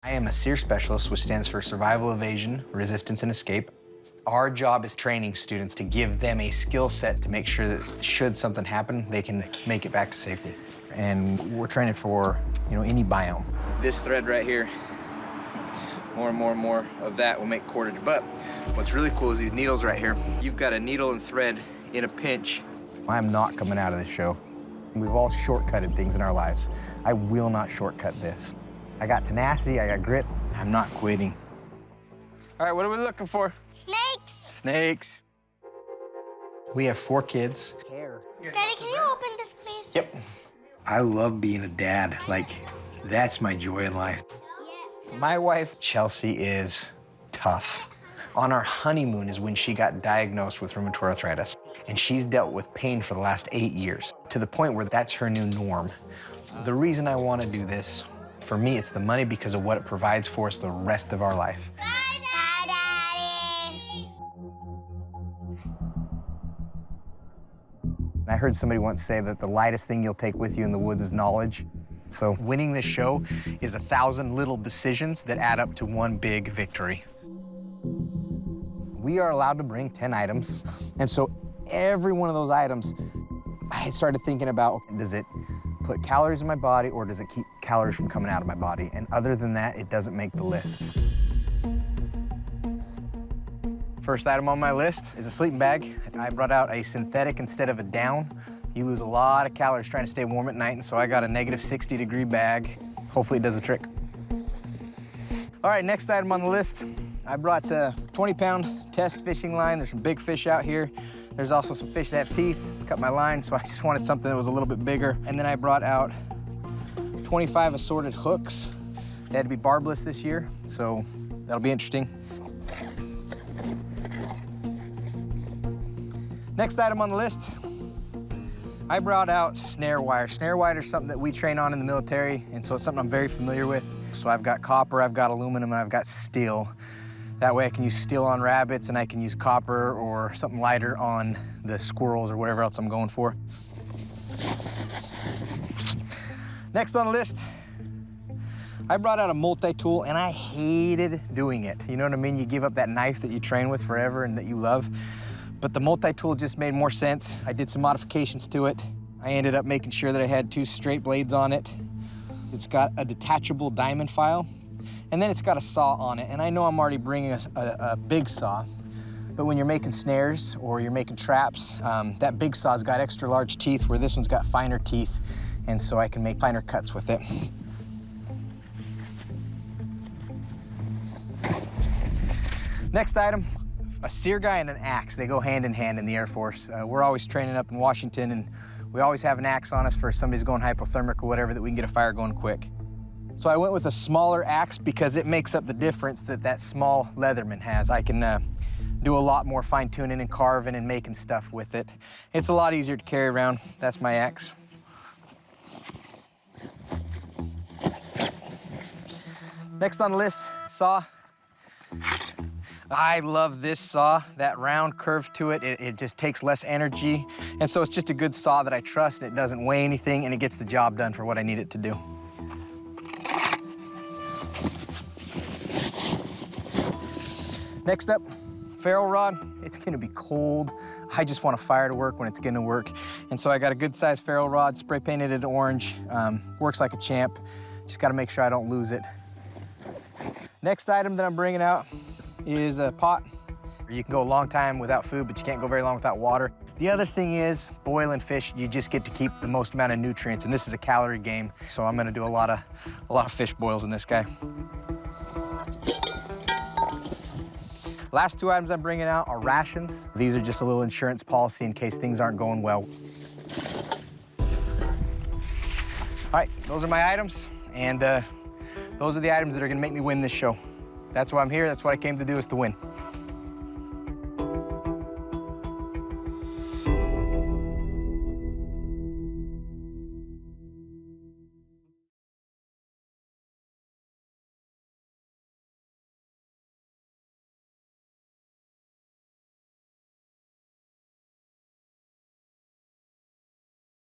I am a SEER specialist, which stands for Survival, Evasion, Resistance, and Escape. Our job is training students to give them a skill set to make sure that should something happen, they can make it back to safety. And we're training for, any biome. This thread right here, more and more and more of that will make cordage. But what's really cool is these needles right here. You've got a needle and thread in a pinch. I'm not coming out of this show. We've all shortcutted things in our lives. I will not shortcut this. I got tenacity, I got grit. I'm not quitting. All right, what are we looking for? Snakes. Snakes. We have 4 kids. Daddy, can you open this, please? Yep. I love being a dad. That's my joy in life. Yeah. My wife, Chelsea, is tough. On our honeymoon is when she got diagnosed with rheumatoid arthritis. And she's dealt with pain for the last 8 years, to the point where that's her new norm. The reason I want to do this, for me, it's the money because of what it provides for us the rest of our life. Bye, Daddy. I heard somebody once say that the lightest thing you'll take with you in the woods is knowledge. So winning this show is 1,000 little decisions that add up to one big victory. We are allowed to bring 10 items. And so every one of those items, I started thinking about, does it put calories in my body or does it keep calories from coming out of my body? And other than that, it doesn't make the list. First item on my list is a sleeping bag. I brought out a synthetic instead of a down. You lose a lot of calories trying to stay warm at night, and so I got a negative 60-degree bag. Hopefully it does the trick. All right, next item on the list. I brought the 20-pound test fishing line. There's some big fish out here. There's also some fish that have teeth. Cut my line, so I just wanted something that was a little bit bigger. And then I brought out 25 assorted hooks. They had to be barbless this year, so that'll be interesting. Next item on the list, I brought out snare wire. Snare wire is something that we train on in the military, and so it's something I'm very familiar with. So I've got copper, I've got aluminum, and I've got steel. That way I can use steel on rabbits, and I can use copper or something lighter on the squirrels or whatever else I'm going for. Next on the list, I brought out a multi-tool, and I hated doing it. You know what I mean? You give up that knife that you train with forever and that you love. But the multi-tool just made more sense. I did some modifications to it. I ended up making sure that I had 2 straight blades on it. It's got a detachable diamond file, and then it's got a saw on it. And I know I'm already bringing a big saw, but when you're making snares or you're making traps, that big saw's got extra large teeth where this one's got finer teeth, and so I can make finer cuts with it. Next item, a sear guy and an axe. They go hand in hand in the Air Force. We're always training up in Washington, and we always have an axe on us for somebody's going hypothermic or whatever, that we can get a fire going quick. So I went with a smaller axe because it makes up the difference that small Leatherman has. I can do a lot more fine tuning and carving and making stuff with it. It's a lot easier to carry around. That's my axe. Next on the list, saw. I love this saw, that round curve to it. It just takes less energy. And so it's just a good saw that I trust, and it doesn't weigh anything, and it gets the job done for what I need it to do. Next up, Ferro Rod. It's gonna be cold. I just want a fire to work when it's gonna work. And so I got a good sized Ferro Rod, spray painted it orange. Works like a champ. Just gotta make sure I don't lose it. Next item that I'm bringing out is a pot. You can go a long time without food, but you can't go very long without water. The other thing is, boiling fish, you just get to keep the most amount of nutrients, and this is a calorie game, so I'm gonna do a lot of fish boils in this guy. Last 2 items I'm bringing out are rations. These are just a little insurance policy in case things aren't going well. All right, those are my items, and those are the items that are gonna make me win this show. That's why I'm here, that's what I came to do, is to win.